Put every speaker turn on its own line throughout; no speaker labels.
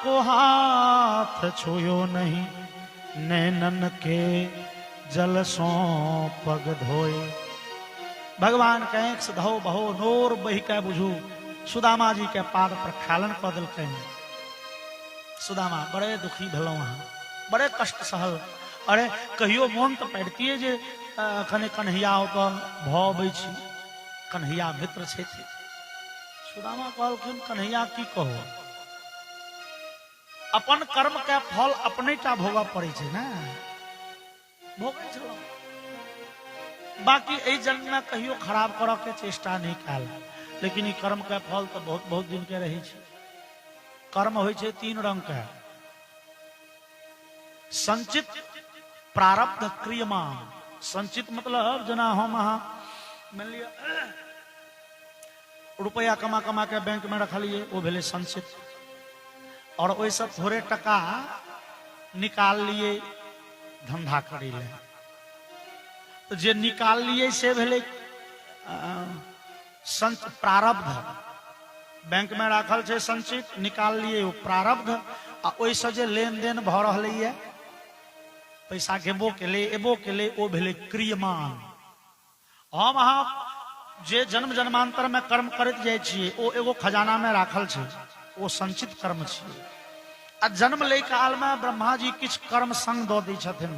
को हाथ छुयो नहीं, नैनन के जल सो पग धोए। भगवान के आंख से धो बहो नोर बही के बुझू सुदामा जी के पाद प्रक्षालन क दिलकैन। सुदामा बड़े दुखी भेलौ, वहां बड़े कष्ट सहल। अरे कहियो मोन तो पड़तिए जे कने कन्हैया तो भबै छी, कन्हैया मित्र छे। सुदामा कहलखिन कन्हैया की कहो, अपन कर्म के फल अपने टा भोगऽ पड़े छै ना, भोगै छलौ। बाकी एहि जन्म में कहियो खराब करऽ के चेष्टा नहीं कयल, लेकिन ई कर्म के फल तो बहुत बहुत दिन के रही छै। कर्म होइ छै तीन रंग के, संचित, प्रारब्ध, क्रियमान। संचित मतलब जना हम अहाँ मान लिया रुपया कमा कमा के बैंक में रखलिए, वो भेले संचित। और वैसे थोड़े टका निकाल लिए धंधा करी ले, तो जे निकाल लिए से भेले प्रारब्ध। बैंक में रखल छे संचित, निकाल लिए वो प्रारब्ध। आ ओइसे जे लेन देन भ रहलैए, पैसा गेबो के ले एबो के ले, ओ भेले क्रियमान। हम अहाँ जे जन्म जन्मांतर में कर्म करत जाय छियै, ओ एगो खजाना में राखल छै, ओ संचित कर्म छियै। आ जन्म ले काल में ब्रह्मा जी किछ कर्म संग दऽ दै छथिन,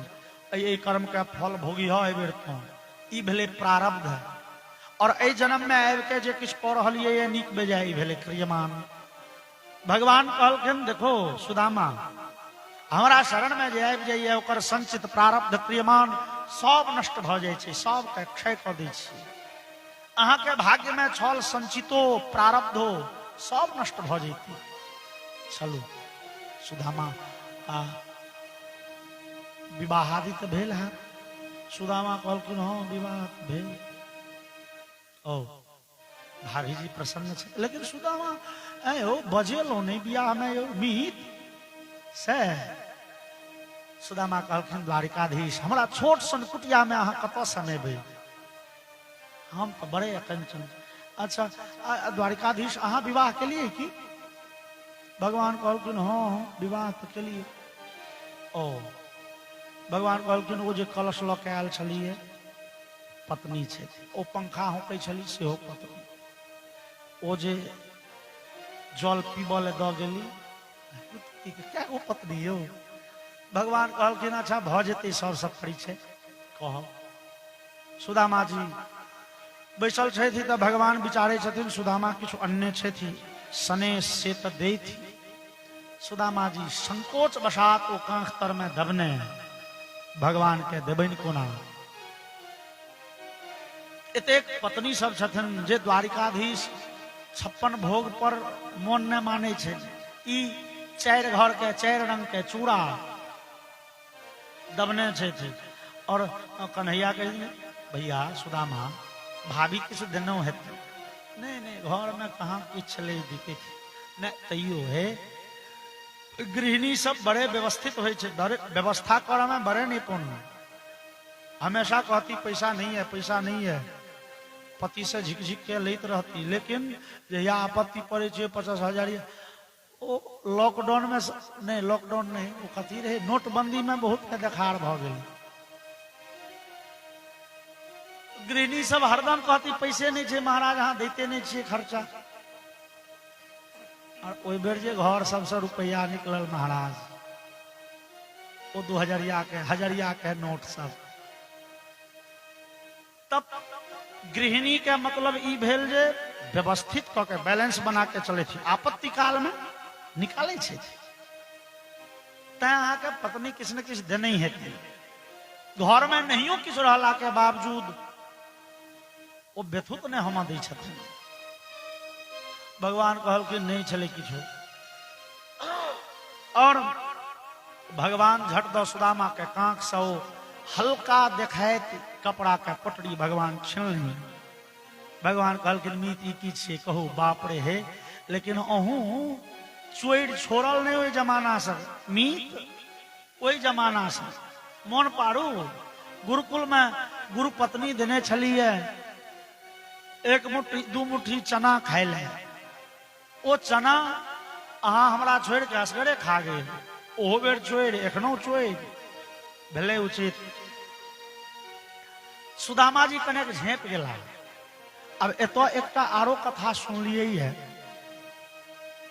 एहि कर्म के फल भोगी हो एहि बेर तो, ई भेले प्रारब्ध। और एहि जन्म में आबि के जे किछ कऽ रहलियै ये नीक बेजाय, ई भेले क्रियमान। भगवान कहलखिन देखो सुदामा, हमारा शरण में जे आबि जाइए ओकर संचित प्रारब्ध क्रियमान सब नष्ट भ जाय छै, सब के क्षय कऽ दै छी। अहाँ के भाग्य में छल संचितो प्रारब्धो सब नष्ट भ जैती। चलू सुदामा विवाह आदि तो भेल है। सुदामा कहलखिन हाँ विवाह भेल। ओ भाभी जी प्रसन्न छे, लेकिन सुदामा ओ बजेलो नहीं बियाह में यौ मीत से। सुदामा कहलखिन द्वारिकाधीश, हमरा छोट सन कुटिया में अहाँ कतऽ समेबै, हम तो बड़े अकंचन। अच्छा द्वारिकाधीश अहाँ विवाह के लिए की? भगवान कहलखिन हाँ विवाह तो के लिए। ओ भगवान कहलखिन वो जे कलश लऽ के आयल छलिए पत्नी छै, ओ पंखा होकै छली सेहो पत्नी, ओ जे जल पीबऽ ले दऽ गेली क्या गो पत्नी यौ? भगवान कहलखिन अच्छा भऽ जेतै सब परिचय कह। सुदामा जी बैसल छथि तऽ भगवान विचारे छथिन सुदामा किछु अन्य छथि सने से तऽ दैथि। सुदामा जी संकोच वशात ओ कांख तर में दबने भगवान के देबनि कोना। एतेक पत्नी सब छथिन जे द्वारिकाधीश 56 भोग पर मोन न माने छै। ई 4 घर के 4 रंग के चूड़ा दबने छथि। और कन्हैया कह भैया सुदामा भाभी किछु देनो हेतै? नहीं घर में कहाँ किछु छलै दिक्कत नहीं, तैयो है। गृहिणी सब बड़े व्यवस्थित होइ छै, व्यवस्था करऽ में बड़े निपुण। हमेशा कहती पैसा नहीं है पैसा नहीं है, पति से झिक झिक के लैत रहती। लेकिन जहिया आपत्ति पड़े छै 50,000 ओ लॉकडाउन में नहीं, लॉकडाउन नहीं वो कथी रहे नोटबंदी में बहुत के देखार भ गेल। गृहिणी सब हरदम कहती पैसे नहीं छे महाराज, अहाँ देते नहीं छे खर्चा। और ओइ बेर जे घर सबसे रुपया निकलल महाराज, वो 2000 के 1000 के नोट सब। तब गृहिणी के मतलब ई भेल जे व्यवस्थित क के बैलेंस बना के चले थी, आपत्ति काल में निकाले छे। तैं अहाँ के पत्नी किछ न किछ देने ही हेतै। घर में नहियो किछ रहला के बावजूद वो बेथुत ने हम दै छथिन। भगवान कहल कि नहीं छले किछो। और भगवान झट द सुदामा के कांख से हल्का देखाइत कपड़ा के पटड़ी भगवान छीनलनि। भगवान कहल कि मीत ई की छे कहू बाप रे हे, लेकिन अहू चोर छोड़ल नहीं ओहि जमाना से। मीत ओहि जमाना से मोन पारू गुरुकुल में गुरु पत्नी देने छलिए 1 मुट्ठी 2 मुट्ठी चना खाए ले। वो चना अहाँ हमरा छोड़ के असगरे खा गए, ओहो बेर छोड़ एखनो छोड़ भेले उचित। सुदामा जी कनेक झेप गेला। अब एतो एकटा आरो कथा सुनलिए है,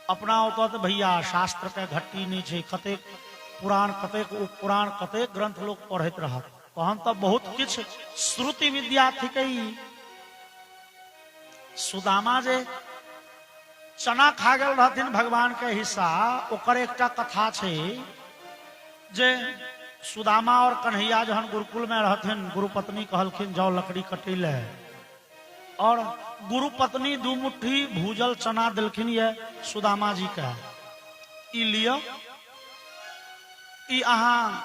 अपना ओतो तो भैया शास्त्र के घट्टी नहीं छे, कतेक पुराण कतेक उपपुराण कतेक ग्रंथ लोग पढ़त रहत, तहन तो बहुत किछ श्रुति विद्या थिकई। सुदामा जे चना खा गल रहथिन भगवान के हिस्सा, ओकर एकटा कथा छे जे सुदामा और कन्हैया जहन गुरुकुल में रहथिन, गुरु पत्नी कहलखिन जाओ लकड़ी कटेले, और गुरु पत्नी दू मुट्ठी भूजल चना दिलखिन ये सुदामा जी का, ई लियो, ई अहाँ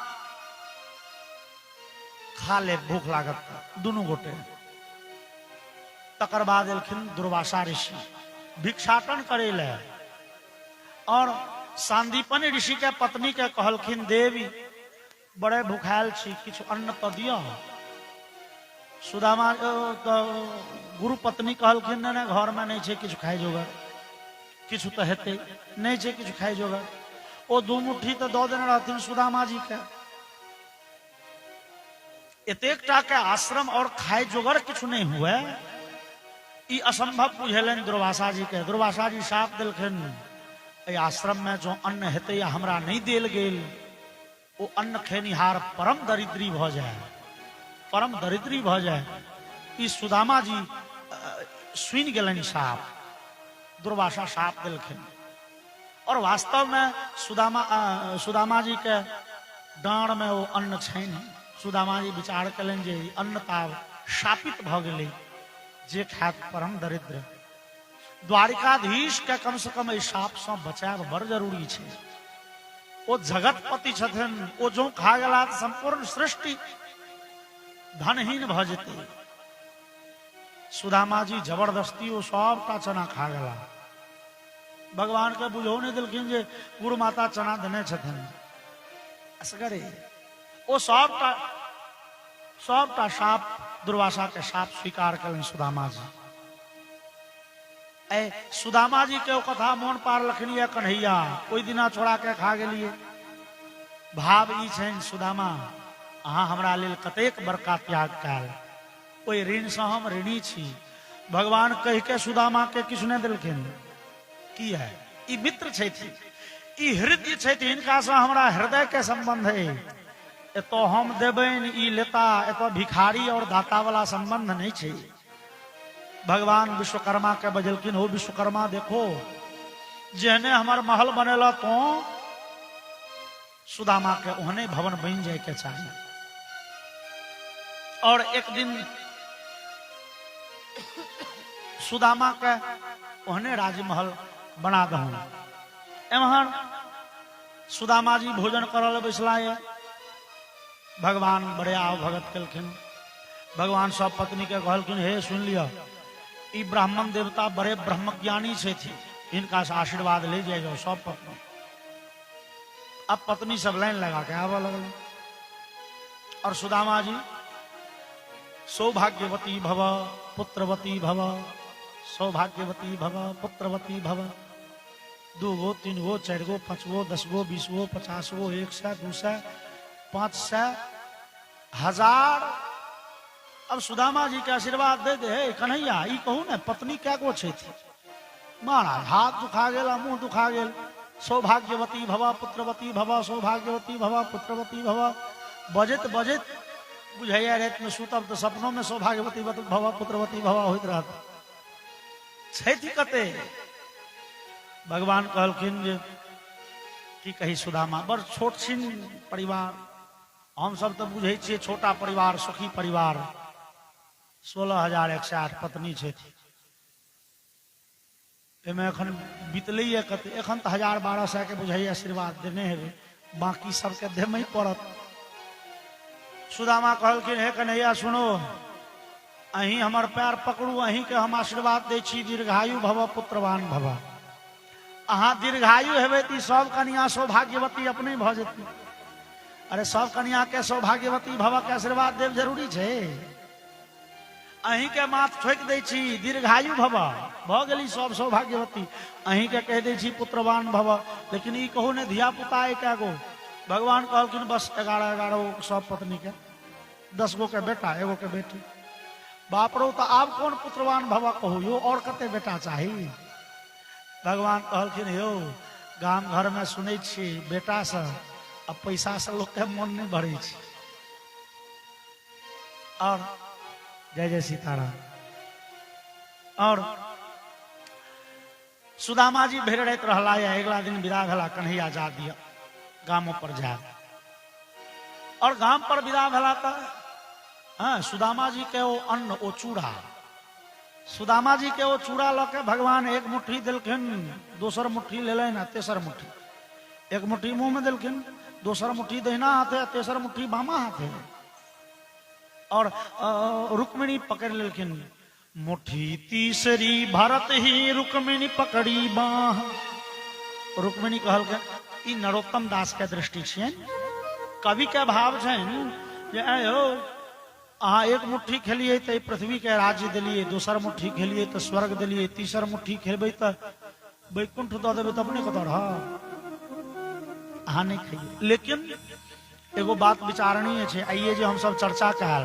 खा ले, भूख लागत दोनों गोटे। तकर बाद एलखिन दुर्वासा ऋषि भिक्षाटन करे ले, और सांदीपनि ऋषि के पत्नी के कहलखिन देवी बड़े भूखायल छी, किछु अन्न तो दियो। सुदामा तो गुरु पत्नी कहलखिन ने घर में नहीं छे किछु खाए जोगर, किछु तो हेते नहीं छे किछु खाए जोगर। ओ दू मुट्ठी तो दो देने रहथिन सुदामा जी के, एतेकटा के आश्रम और खाए जोगर किछु नहीं हुए, ई असंभव बुझेलन दुर्वासा जी के। दुर्वासा जी साफ दिलखिन ए आश्रम में जो अन्न हेते या हमरा नहीं देल गेल, वो अन्न खेनिहार परम दरिद्री भ जाए, परम दरिद्री भ जाए। ई सुदामा जी सुन गेलन साफ, दुर्वासा साफ दिलखिन। और वास्तव में सुदामा जी के डाँड़ में वो अन्न छै नहीं। सुदामा जी विचार कलन जे अन्न ताव शापित भ गेलै, जे खात परम दरिद्र। द्वारिकाधीश के कम से कम साप से बचाव बड़ जरूरी छे। वो जगतपति छथिन, वो जो खा गेला तो संपूर्ण सृष्टि धनहीन भ जेते। सुदामा जी जबरदस्ती वो सबटा चना खा गेला। भगवान के बुझो नहीं दिलखिन जे गुरु माता चना देने छथिन, असगरे वो सबटा साप दुर्वासा के साप स्वीकार करें सुदामा जी। ए सुदामा जी के कथा मोन पार लखनी है कन्हैया, कोई दिना छोड़ा के खा गेलिए। भाव ई छन सुदामा अहाँ हमरा लेल कतेक बड़का त्याग काल, कोई ऋण से हम ऋणी छी। भगवान कह के सुदामा के किछु ने दिलखिन, की है ई मित्र छथि, ई हृदय छथि, इनका से हमरा हृदय के संबंध है। एतो हम देबन ई लेता, एतो भिखारी और दाता वाला संबंध नहीं छे। भगवान विश्वकर्मा के बजलकिन, हो विश्वकर्मा देखो जेहने हमार महल बनेला तो सुदामा के ओहने भवन बन जाए के चाहिए। और एक दिन सुदामा के ओहने राजमहल बना दहूं। एमहर सुदामा जी भोजन करल बैसला है। भगवान बड़े आव भगत कलखिन। भगवान सब पत्नी के कहलखिन, हे सुन लिया, ई ब्राह्मण देवता बड़े ब्रह्मज्ञानी से थी, इनका से आशीर्वाद ले जाए सब पत्नी। अब पत्नी सब लाइन लगा के आवा लगल। और सुदामा जी सौभाग्यवती भव पुत्रवती भव, सौभाग्यवती भव पुत्रवती भव। 2 गो 3 गो 4 गो 5 गो 10 गो 20 गो 50 गो 100 200 500 1000। अब सुदामा जी के आशीर्वाद दे दे कन्हैया, ई कहू ने पत्नी क्या गो छे थी महाराज, हाथ दुखा गेल, मुंह दुखा गेल। सौभाग्यवती भव पुत्रवती भव, सौभाग्यवती भव पुत्रवती भव। बजत बजत बुझाइया रात में सुतब तो सपनों में सौभाग्यवती भव पुत्रवती भव होइत रहत छै थी कते। भगवान कहलखिन जे की कही सुदामा, बड़ छोट छिन परिवार, हम सब तो बुझे छे छोटा परिवार सुखी परिवार। 16,108 पत्नी छे, एमे एखन बीतले कते, एखन तो 1,000-1,200 के बुझाई आशीर्वाद देने है, बाकी सबके देमे ही पड़त। सुदामा कहलखिन, हे कन्हैया सुनो, अही हमर पैर पकड़ू, अही के हम आशीर्वाद दे छी, दीर्घायु भव पुत्रवान भव। अहाँ दीर्घायु हेबे ती सब कन्या सौभाग्यवती अपने भ जेती। अरे सब कन्या के सौभाग्यवती भव के आशीर्वाद देव जरूरी छे। अहीं के माथ ठोक दै छी दीर्घायु भव भ गेली सब सौभाग्यवती अहीं के कह दै छी पुत्रवान भव लेकिन ई कहू ने धिया पुता है गो भगवान कहलखिन बस 11 सब पत्नी के 10 गो के बेटा एगो के बेटी बाप रो तो आब कौन पुत्रवान भव कहू यो और कते बेटा चाही भगवान कहलखिन यो गाम घर में सुनै छी बेटा से अब पैसा से लोग के मन नहीं भरे छी और जय जय सीताराम और सुदामा जी भेड़ैत रहला या अगला दिन विदा भेला कन्हैया जा दिया गामों पर जा और गाम पर विदा भेला त हाँ सुदामा जी के वो अन्न वो चूड़ा सुदामा जी के वो चूड़ा लके भगवान एक मुट्ठी दिलखिन दोसर मुट्ठी ले लेना तेसर मुट्ठी एक मुट्ठी मुंह में दिलखिन दोसर मुट्ठी दहिना हाथे तेसर मुट्ठी बामा हाथे और रुक्मिणी पकड़ लेलखिन मुट्ठी तीसरी भरत ही रुक्मिणी पकड़ी बाह रुक्मिणी कहल ई नरोत्तम दास के दृष्टि छियन कवि के भाव छन जे आयो अहाँ एक मुट्ठी खेलिए तो पृथ्वी के राज्य दिलिए दोसर मुट्ठी खेलिए तो स्वर्ग दिलिए तीसर मुट्ठी खेलबे तो वैकुंठ दऽ देबै तो अपने कतऽ रह अहाँ नहीं खाइए लेकिन एगो बात विचारणीय है आइए जो हम सब चर्चा कैल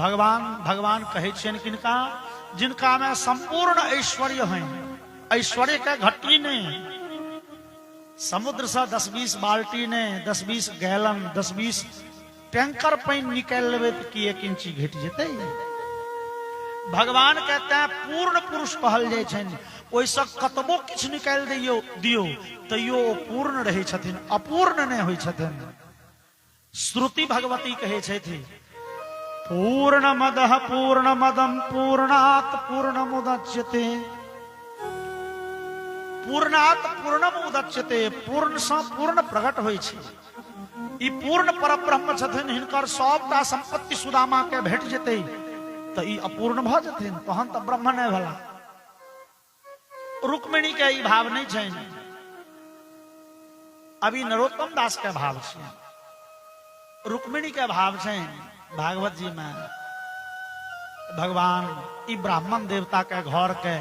भगवान कहे छियन किनका जिनका में संपूर्ण ऐश्वर्य है ऐश्वर्य के घट्टी ने समुद्र से 10-20 बाल्टी ने 10-20 गैलन 10-20 टैंकर पानी निकाल लेवे तो की एक इंची घट जेते भगवान कहते हैं पूर्ण पुरुष कहल जाय छन ओइसे कतबो किछ निकाल दियो तैयो पूर्ण रहे छथिन अपूर्ण नहीं होय छथिन श्रुति भगवती कहे छथि पूर्णमदः पूर्णमदं पूर्णात् पूर्णमुदच्यते पूर्णात् पूर्णमुदच्यते पूर्ण से पूर्ण प्रकट होय छै ई पूर्ण परब्रह्म छथिन हिनकर सबटा संपत्ति सुदामा के भेट जेते तो ई अपूर्ण भ जथिन तहन तो ब्रह्म नहीं भला रुक्मिणी के ई भाव नहीं छै अभी नरोत्तम दास के भाव छै रुक्मिणी के भाव छै भागवत जी में भगवान ई ब्राह्मण देवता के घर के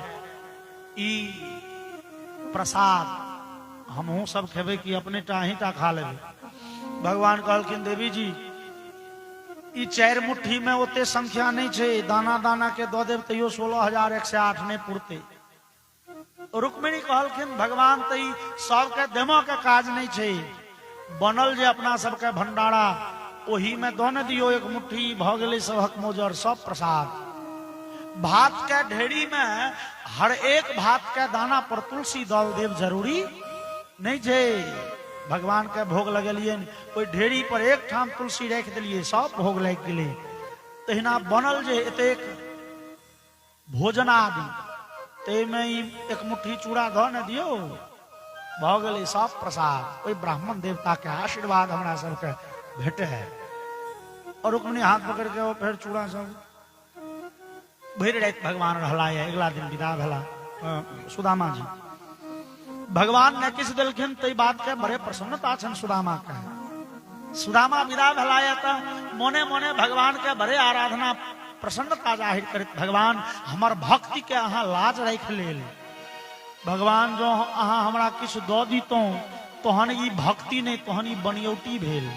ई प्रसाद हमहू सब खेबे कि अपने टाहीटा खा लेबे भगवान कहलखिन देवी जी ई 4 मुट्ठी में ओते संख्या नहीं छे दाना दाना के दो देव तैयो 16,108 नहीं पुरते रुक्मिणी कहलखिन भगवान तो ई सबके देमो के काज नहीं छे बनल जे अपना सबके भंडारा ओही में दोने दियो एक मुट्ठी भ गेलै सबहक मोजर सब प्रसाद भात के ढेरी में हर एक भात के दाना पर तुलसी दल देव जरूरी नहीं छे भगवान के भोग लगलिए कोई ढेरी पर एक ठाम तुलसी रख दिलिए सब भोग लग गए तहिना बनल जे एतेक भोजन आदि ते में एक मुट्ठी चूड़ा ध न दियो भ गेलै सब प्रसाद कोई ब्राह्मण देवता के आशीर्वाद हमरा सबके भेटे है और रुक्मिणी हाथ पकड़ के फिर चूड़ा सब भर रात भगवान रहला अगला दिन विदा भेला सुदामा जी भगवान ने किस दिलखिन तई बात के बड़े प्रसन्नता छन सुदामा के सुदामा विदा भेला त मोने मोने भगवान के बड़े आराधना प्रसन्नता जाहिर करत भगवान हमर भक्ति के अहाँ लाज राख लेल भगवान जो अहाँ हमरा किछ द दीतो तोहन ई भक्ति नहीं तोहन ई बनियौटी भेल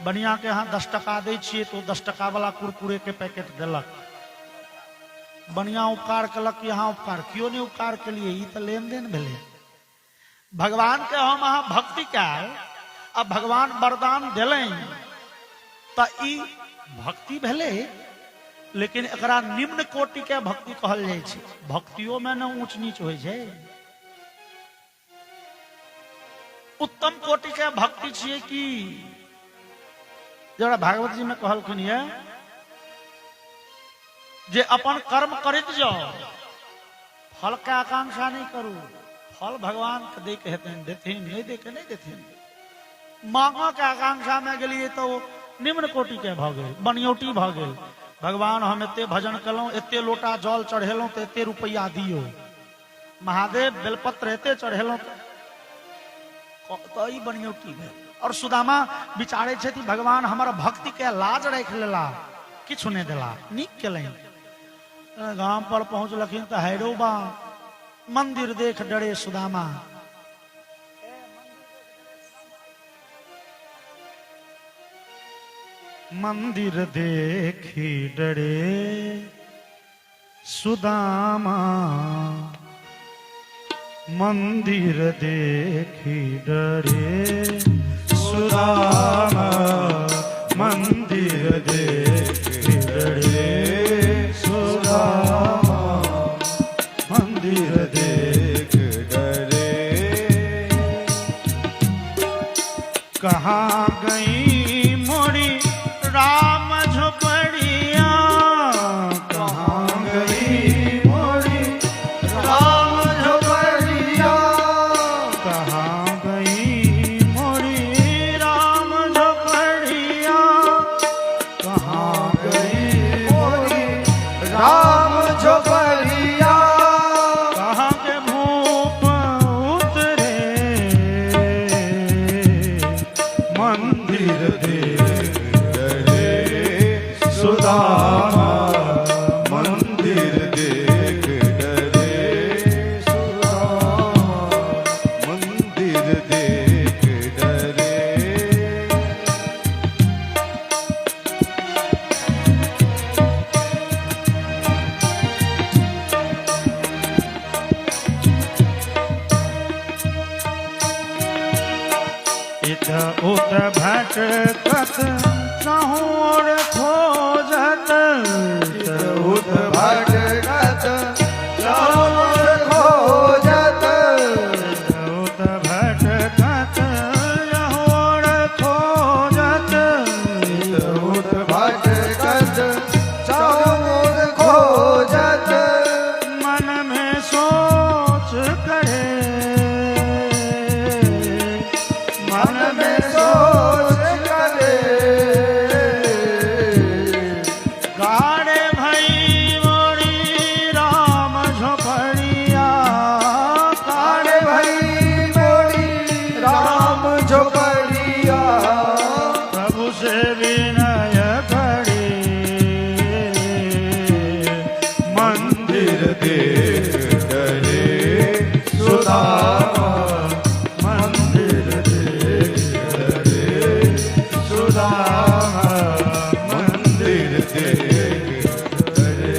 बनिया के अहाँ 10 टका दै छियै तो 10 टका वाला कुरकुरे के पैकेट देलक बनिया उपकार कलक यहाँ उपकार क्यों नहीं उपकार के लिए ई तो लेन देन भेले भगवान के हम अहाँ भक्ति कैल अब भगवान वरदान दिले तो ई भक्ति भेले लेकिन एकरा निम्न कोटि के भक्ति कहल जाय छै भक्तियों में न ऊंच नीच होय छै उत्तम कोटि के भक्ति छियै कि जरा भागवत जी में कहलखिन ये जे अपन कर्म करत जाओ फल के आकांक्षा नहीं करू फल भगवान के दे के हेतन देथिन नहीं दे के नहीं देथिन मांगो के आकांक्षा में गेलिए तो निम्न कोटि के भ गेल बनियोटी भ गेल भगवान हम एते भजन कलौं एते लोटा जल चढ़ेलौं तो एते रुपया दियो महादेव बेलपत्र एते चढ़ेलौं तो ई बनियोटी भेल और सुदामा विचारे छथि भगवान हमर भक्ति के लाज राख लेला किछु नहीं दिला नीक केलनि गाम पर पहुंचलखिन तो हैरो बा मंदिर देख डरे सुदामा मंदिर देखी डरे सुदामा मंदिर देखी डरे सुदामा मंदिर देखी डरे सुदामा मंदिर देख डरे कहाँ गई मोरी राम झोपड़िया कहाँ गई मोरी राम झोपड़िया कहाँ गई मोरी राम झोपड़िया कहाँ गई मोरी
राम झोपड़िया
कहाँ के भूप उतरे मंदिर देख डरे सुदामा
मंदिर देख डरे सुदामा मंदिर देख डरे
इत उत भटकत सहूर खोजत
उत भटकत चावर खोजत
उत भटकत सहूर खोजत
उत भटकत चावर खोजत
मन में सोच करे
मन में सोच करे
गाड़े भई मोरी राम झोपड़िया
आड़े भई मोरी राम झोपड़िया
प्रभु से विनय करी मंदिर
देख डरे सुदामा
मंदिर
देख डरे
सुदामा
मंदिर देख डरे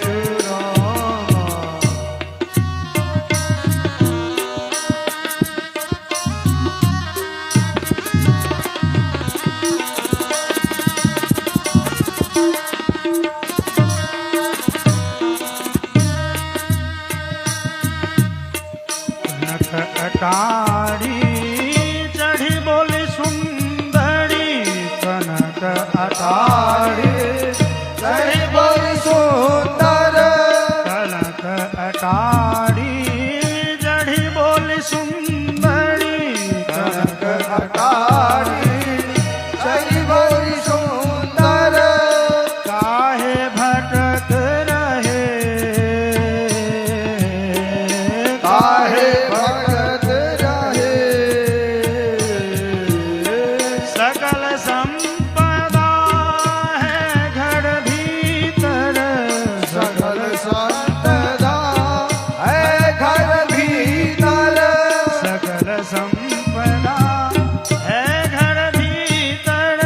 सुदामा
कनक अटारी चढ़ी बोली सुंदरी कनक अटारी
चढ़ी बोली सुंदर
कनक अटारी चढ़ी बोली सुंदरी
कनक अटारी चढ़ी बोली सुंदर
काहे भटक रहे
काहे भगत रहे
सकल संपदा है घर भीतर
सकल संतदा है घर भीतर
सकल संपदा है घर भीतर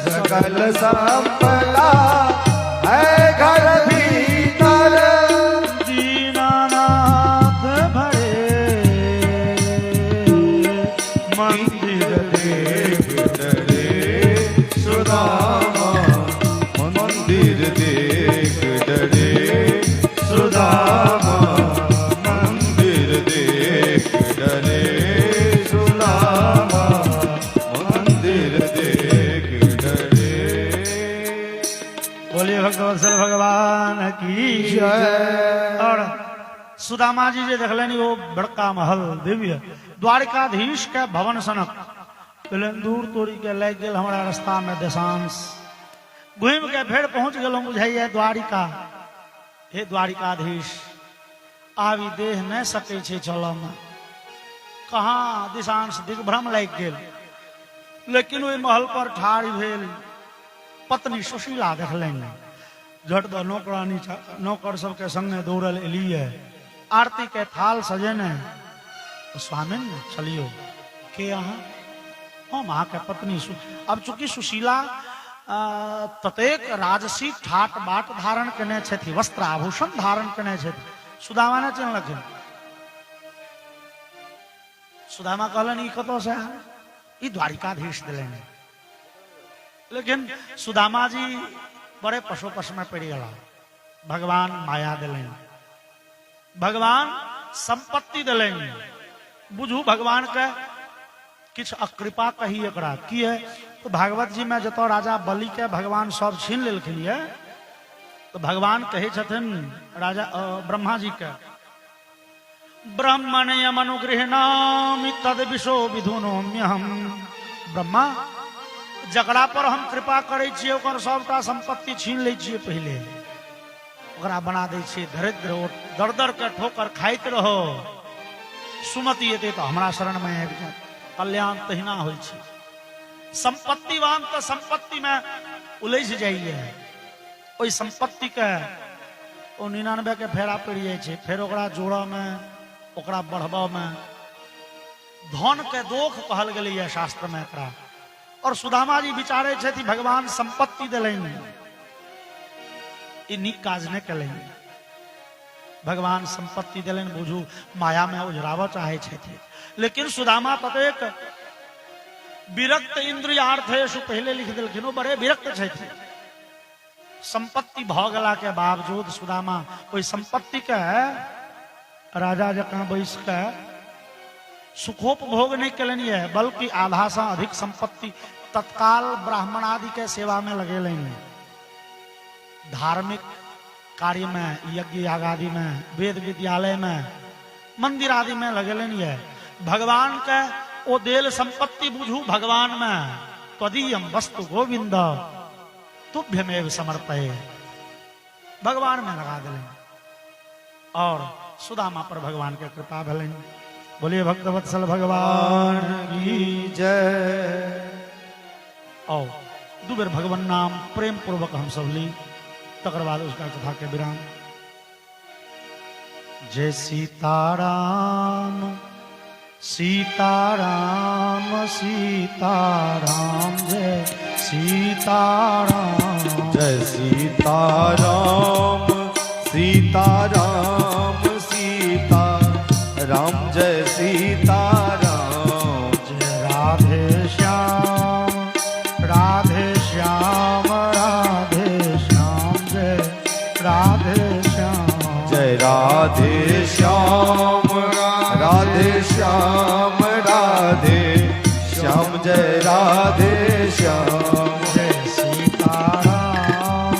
सकल संपदा है घर भीतर
दीनानाथ भरे मंदिर
देख डरे सुदामा मंदिर देख डरे सुदामा मंदिर देख डरे सुदामा मंदिर देख डरे
बोलिए भगवत्सल भगवान की
जय
और सुदामा जी जे देखलनि वो बड़का महल दिव्य द्वारिकाधीश के भवन सनक पहले दूर तोड़ी के लग गेल हमारा रास्ता में देशांश घूम के फेर पहुंच गेलहुं बुझाइए द्वारिका हे द्वारिकाधीश आबि देह नहीं सकै छै चलऽ में कहाँ दिशांश दिग्भ्रम लागि गेल लेकिन ओहि महल पर ठाढ़ भेल पत्नी सुशीला देख लेंगे झट दो नौकरानी नौकर सबके संगे दौड़ल एलिए आरती के थाल सजेने तो स्वामिन चलियो के यहाँ हम अहाँ के पत्नी अब चूंकि सुशीला ततेक राजसी ठाट बाट धारण करने छथि वस्त्र आभूषण धारण करने छथि सुदामा ने चिन्हलखिन सुदामा कहलन ई कतो से ई द्वारिकाधीश दिलेने लेकिन सुदामा जी बड़े पशुपश में पड़ गया भगवान माया दिलेन भगवान संपत्ति दिलेन बुझू भगवान के किछ अकृपा कही एकरा की है तो भागवत जी में जतो राजा बलि के भगवान सब छीन लेलखिन ये तो भगवान कहे छथिन राजा ब्रह्मा जी के ब्रह्मण यमनुगृहणामि तद विशो विधुनोम्यहम ब्रह्मा जकरा पर हम कृपा करे छिए ओकर सबटा संपत्ति छीन ले छिए पहले ओकरा बना दे छिए दरिद्र दर दर के ठोकर खाइत रहो सुमति एते तो हमरा शरण में आबि जाए कल्याण तहिना होइ छै संपत्तिवान तो संपत्ति में उलझ जाइए ओई संपत्ति के ओ 99 के फेरा पड़ जाए छै फिर ओकरा जोड़ा में ओकरा बढ़बा में धन के दोख कहल गेलै है शास्त्र में एकरा और सुदामा जी विचारे छथि भगवान संपत्ति दिलेन ई नीक काज नहीं कलेन भगवान संपत्ति दिलेन बुझू माया में उजराव चाहे छथि लेकिन सुदामा ततेक विरक्त इंद्रियार्थेषु पहले लिख दिलखिन बड़े विरक्त छथि संपत्ति भ गेला के बावजूद सुदामा कोई संपत्ति के राजा जकां बैस के सुखोपभोग नहीं कलेनी है बल्कि आधा से अधिक संपत्ति तत्काल ब्राह्मण आदि के सेवा में लगे लेंगे धार्मिक कार्य में यज्ञ याग आदि में वेद विद्यालय में मंदिर आदि में लगे लेनी है भगवान के ओ देल संपत्ति बुझू भगवान में त्वदीयम वस्तु गोविंद तुभ्यमेव समर्पये भगवान में लगा दिले और सुदामा पर भगवान के कृपा भले बोलिए भक्तवत्सल भगवान की
जय
आओ दू बेर भगवान नाम प्रेम पूर्वक हम सब ली तकर बाद उसका कथा के विराम जय सीताराम सीताराम सीताराम जय सीताराम
जय सीताराम सीताराम सीता राम जय सीताराम
जय राधे श्याम राधे श्याम राधे श्याम जय राधे श्याम
जय राधे श्याम राधे श्याम राधे श्याम जय राधे श्याम
जय सीताराम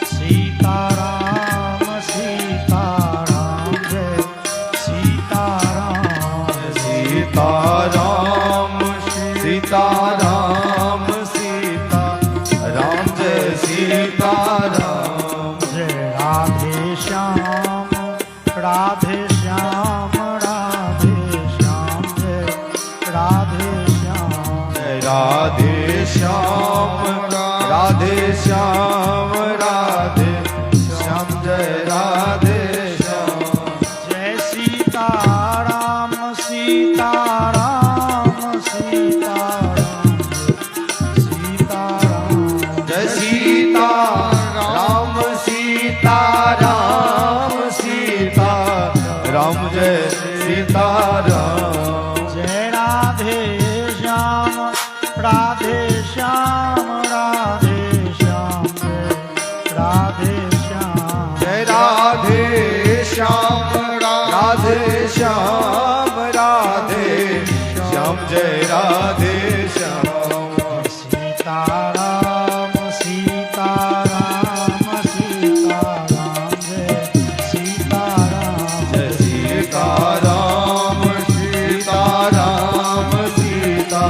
सीताराम सीताराम जय सीताराम
सीताराम सीताराम सीता राम जय सीताराम
जय राधे श्याम राधे श्याम राधे श्याम जय राधे श्याम
जय राधे श्याम राधे श्याम राधे श्याम जय राधे श्याम
जय सीताराम सीताराम सीताराम सीताराम
जय सीताराम सीताराम सीता राम जय सीताराम
जय राधे श्याम राधे श्याम राधे श्याम जय राधे श्याम
जय राधे श्याम राधे श्याम राधे श्याम जय राधे श्याम
सीताराम सीताराम सीताराम जय सीताराम
जय सीताराम सीताराम सीता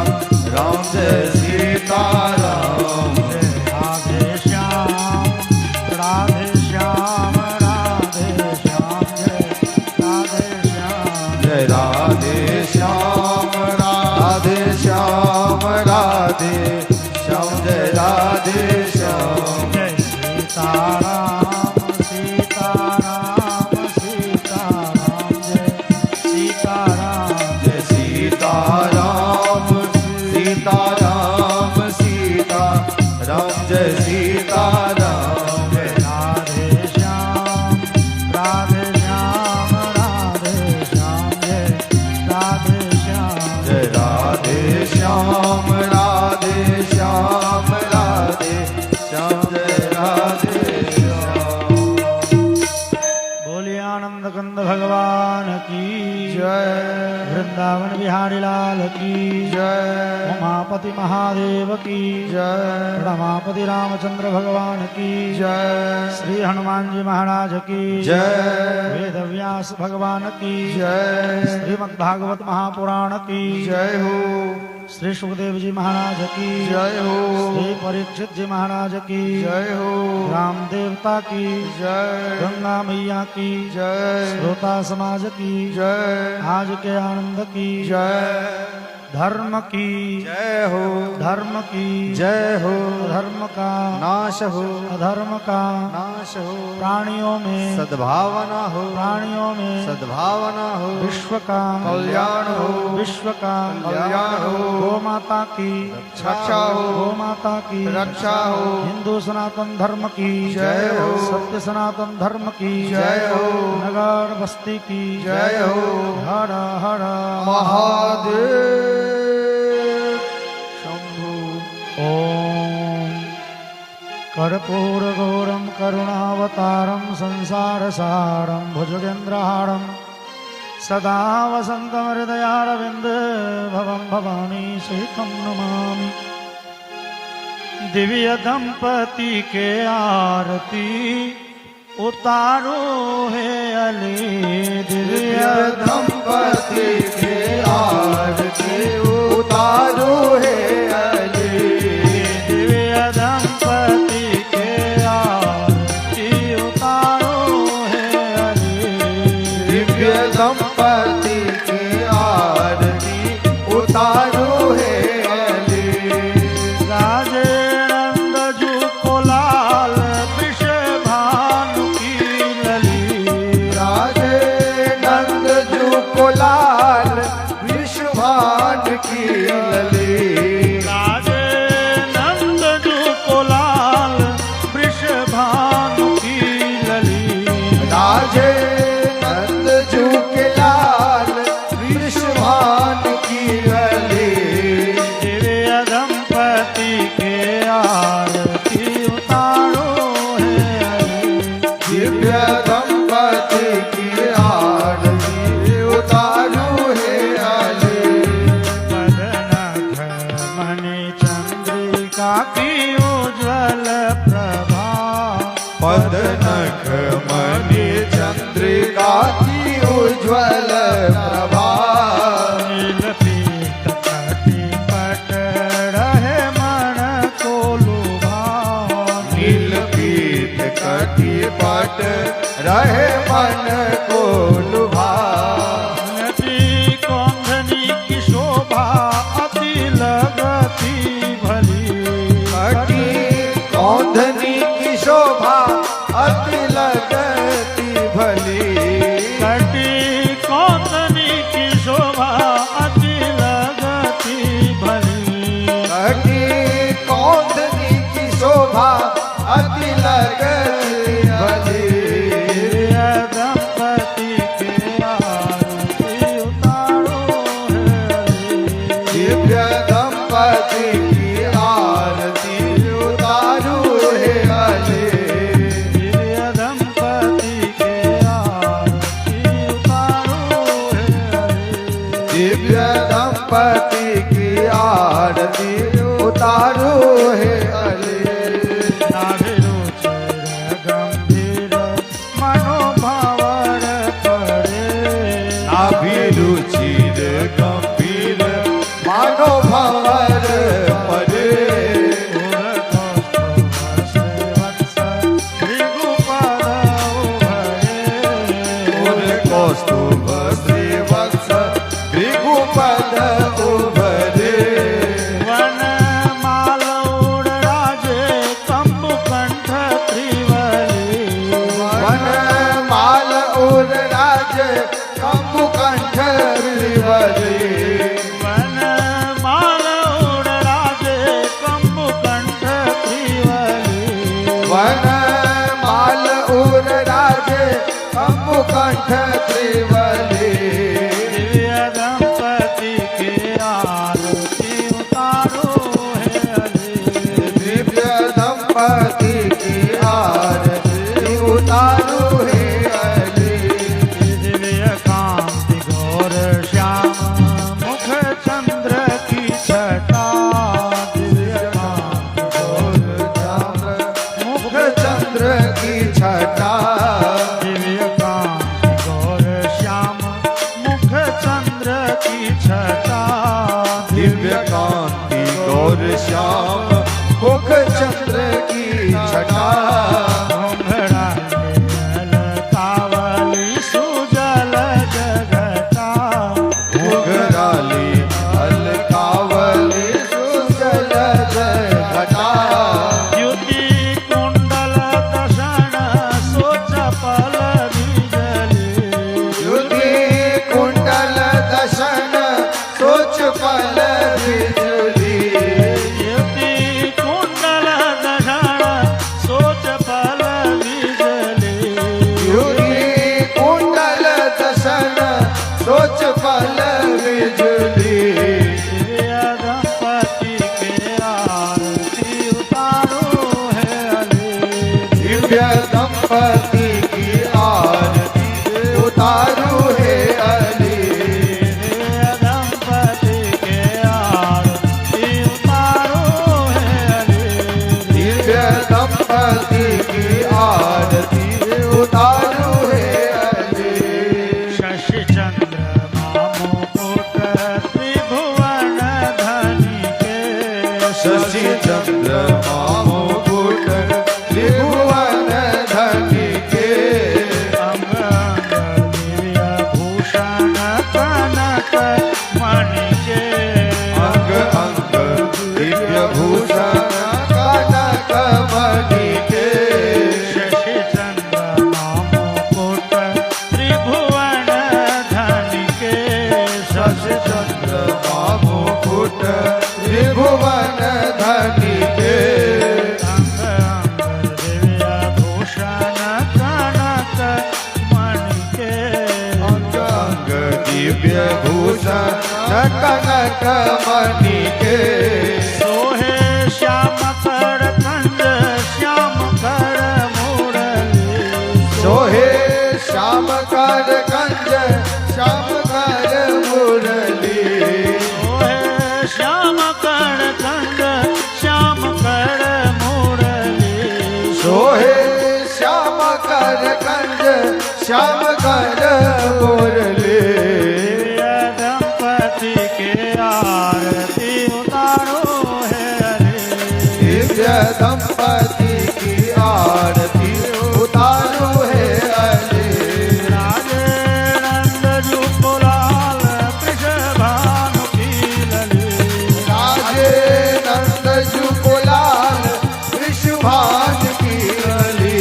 राम जय सीताराम
जय राधे श्याम राधे श्याम राधे श्याम जय राधे श्याम
जय राधे श्याम राधे श्याम राधे श्याम जय राधे श्याम जय
उमापति महादेव की
जय
रमापति रामचंद्र भगवान की
जय
श्री हनुमान जी महाराज की
जय
वेद व्यास भगवान की
जय
श्रीमद्भागवत महापुराण की
जय हो
श्री सुखदेव जी महाराज की
जय हो
श्री परीक्षित जी महाराज की
जय हो
राम देवता की
जय
गंगा मैया की
जय
श्रोता समाज की
जय
आज के आनंद की
जय
धर्म की
जय हो
धर्म की
जय हो
धर्म का
नाश हो
अधर्म का
नाश हो
प्राणियों में
सद्भावना हो
प्राणियों में
सद्भावना हो
विश्व का
कल्याण हो
विश्व का
कल्याण हो
गो माता की
रक्षा हो
गो माता की
रक्षा हो
हिंदू सनातन धर्म की
जय हो
सत्य सनातन धर्म की
जय हो
नगर बस्ती की
जय हो
हर हर
महादेव शंभु
ओम कर्पूरगौरं करुणावतारं संसारसारं भुजगेन्द्रहारं सदा वसन्तं हृदयारविन्दे भवं भवानी सहितं नमामि। दिव्य दंपति के आरती उतारो है अली दिव्य
दंपति के आरती उतारो है अली
दिव्य दंपति के आरती उतारो है अली
दिव्य दंपति के आरती उतारो है अली
राजे नंद जू को लाल वृषभानु की लली
राजे नंद जू को लाल विश्वभान की लली
राजे नंद जू को लाल वृषभानु की लली
राजे नंद जू के लाल विश्वभान की लली
दिव्य दंपति के आरती उतारो है अली
दिव्य दंपति की आरती उतारो है अली
पदनख मणि चंद्रिका की उज्ज्वल प्रभा
पदनख मणि चंद्रिका की उज्ज्वल प्रभा
नीलपीत कटी पट रहे मन को लुभा
नीलपीत कटी पट रहे मन को लुभा
नटी कौंधनी की शोभा अति लगती भली
कटी कौंधनी की शोभा अति लगती भली
कटी कौंधनी की शोभा अति लगती भली
कटी कौंधनी की शोभा अति लगती भली
दिव्य दंपति के आरती उतारो है अली।
दिव्य दंपति की आरती उतारू है अली
दिव्य दंपति के आरती उतारो है अली।
दिव्य दंपति की आरती उतारू है अली
नाभिरुचिर गंभीर मनोभावर करे
अभिरुचिर गंभीर मानो भंवर परे कौस्तुभ श्रीवत्स भृगुपद उभरे
वन माल उड़ राजे कंबु कंठ त्रिवली
वन माल उर राज कंबु कंठ त्रिवली
वन माल उड़ राजे कंबु कंठ त्रिवली
वन माल उर राज कंबु कंठ त्रिवली
दिव्य दंपति के आरती उतारो है अली
दिव्य दंपति की आरती उतारू है अली
दिव्य कांति गौर श्याम मुख चंद्र की
कांति गौर श्याम मुख चंद्र की छटा
कावली सुजल जगता
घुघराली अलकावली सुजल जगता
द्युति कुंडल दर्शन सोच पल बिजली
युधि कुंडल दशन सोच पल बिजुली
द्युति कुंडल दर्शन सोच पल बिजली
युधि कुंडल दशन सोच पल बिजुली
दंपति के आरती उतारो है अली
दिव्य दंपति की आरती उतारू है अली
दंपति के आरती उतारो है अली
दिव्य दंपति की आरती उतारू है अली
शशि चंद्र मुकुट त्रिभुवन धनी के
शशि चंद्र मुकुट त्रिभुवन धनी के
अंग अंग दिव्य भूषण कनक मणि के
अंग अंग दिव्य भूषण कनक मणि के
शशि चंद्र मुकुट त्रिभुवन धनी के
शशि चंद्र मुकुट त्रिभुवन धनी के
अंग अंग दिव्य भूषण कनक मणि के
अंग अंग दिव्य भूषण कनक मणि के
सोहे श्याम कर कंज श्याम कर मुरली
सोहे श्याम कर कंज श्याम कर मुरली
सोहे श्याम कर कंज श्याम कर मुरली
सोहे श्याम कर कंज श्याम कर मुरली
दंपति के आरती उतारो है अरे
दिव्य दंपति की आरती उतारो है अली
राजे नंद जुकुलाल कृष्ण की लली
राजे नंद जुकुलाल विश्वभान की लली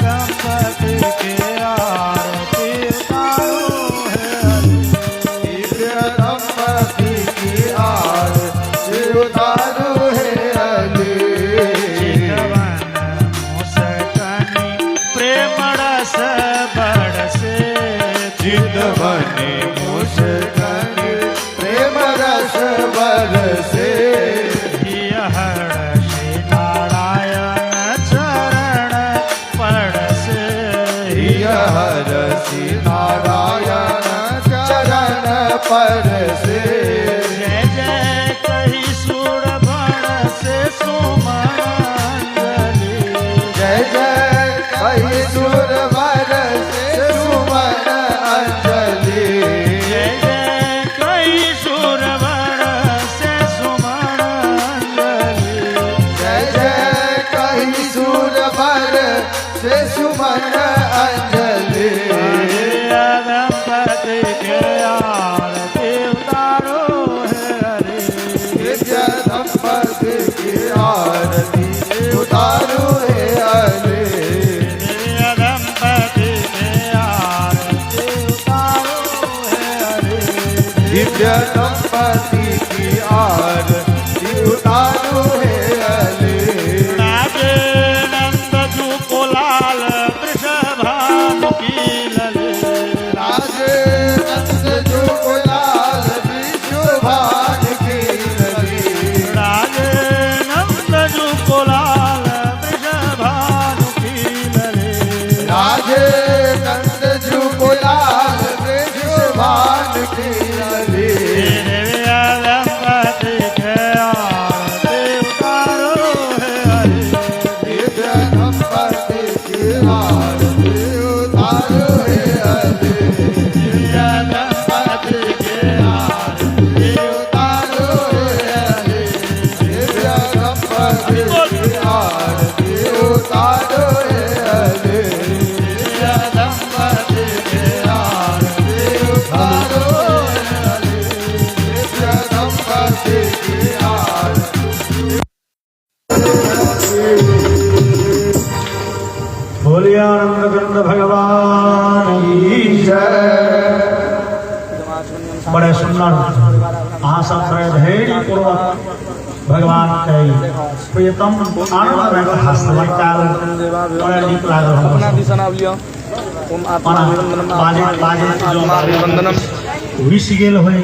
दंपति के आरती उतारो है अरे
दिव्य दंपति की आरती उतारो है अली
चितवन मुस्कनी प्रेम रस बरसे
चितवने मुस्कनी प्रेम रस बरसे
हर्षि नारायण चरण पड़से
हरसि नारायण चरण परसे
जय जय कही सुर बरसे सुमन अंजलि
जय जय कही सुर बरसे सुमन अंजलि
जय जय कही सुर बरसे सुमन अंजलि
जय जय कही सुर बरसे सुमन अंजलि
दंपति के आरती उतारो है हरे
दिव्य दंपति की आरती उतारो है अली
दंपति के आरती उतारो है हरे
दिव्य दंपति की आरती उतारो है अली
राजे नंद जुकुलाल वृषभानु की लले
राजे नंद जुकुलाल विश्वभान की लली
राजे नंद जुकुलाल वृषभानु की लले
राजे नंद जुकुलाल विश्वभान की लली
दंपति के आरती उतारो है हरे
दिव्य दंपति की आरती उतारो है अली
दंपति के आरती
उतारो
बोलिए आनंद कंद भगवान की जय। बड़े सुंदर अहाँ सब धैर्य पूर्वक भगवान के प्रियतम आनंद में हस्तमत काल बड़ा नीक लागल हमको। बाजे बाजे जो विष गेल होय